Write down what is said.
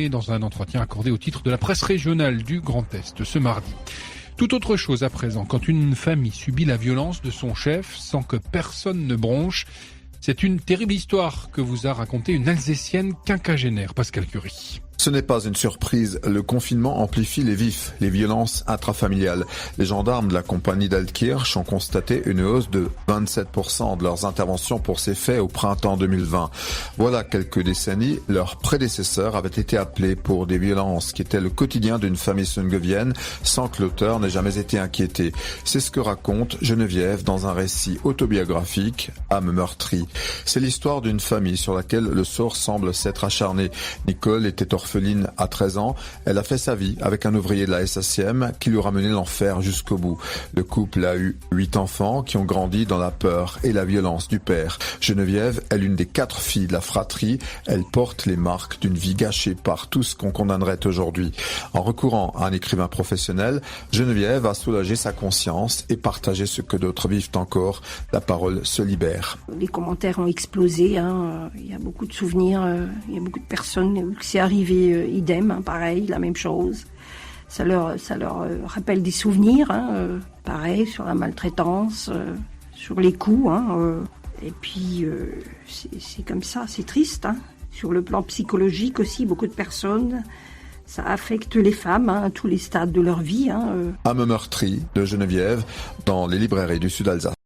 Et dans un entretien accordé au titre de la presse régionale du Grand Est ce mardi. Tout autre chose à présent, quand une famille subit la violence de son chef sans que personne ne bronche, c'est une terrible histoire que vous a racontée une Alsacienne quinquagénaire, Pascal Curie. Ce n'est pas une surprise, le confinement amplifie les vifs, les violences intrafamiliales. Les gendarmes de la compagnie d'Altkirch ont constaté une hausse de 27% de leurs interventions pour ces faits au printemps 2020. Voilà quelques décennies, leurs prédécesseurs avaient été appelés pour des violences qui étaient le quotidien d'une famille sungovienne sans que l'auteur n'ait jamais été inquiété. C'est ce que raconte Geneviève dans un récit autobiographique, Âme meurtrie. C'est l'histoire d'une famille sur laquelle le sort semble s'être acharné. Nicole était orpheline à 13 ans, elle a fait sa vie avec un ouvrier de la SACM qui lui a ramené l'enfer jusqu'au bout. Le couple a eu 8 enfants qui ont grandi dans la peur et la violence du père. Geneviève est l'une des 4 filles de la fratrie. Elle porte les marques d'une vie gâchée par tout ce qu'on condamnerait aujourd'hui. En recourant à un écrivain professionnel, Geneviève a soulagé sa conscience et partagé ce que d'autres vivent encore. La parole se libère. Les commentaires ont explosé, il y a beaucoup de souvenirs, il y a beaucoup de personnes qui c'est arrivé idem, pareil, la même chose. Ça leur rappelle des souvenirs, pareil, sur la maltraitance, sur les coups. Et puis, c'est comme ça, c'est triste. Sur le plan psychologique aussi, beaucoup de personnes, ça affecte les femmes à tous les stades de leur vie. Âme meurtrie de Geneviève dans les librairies du Sud-Alsace.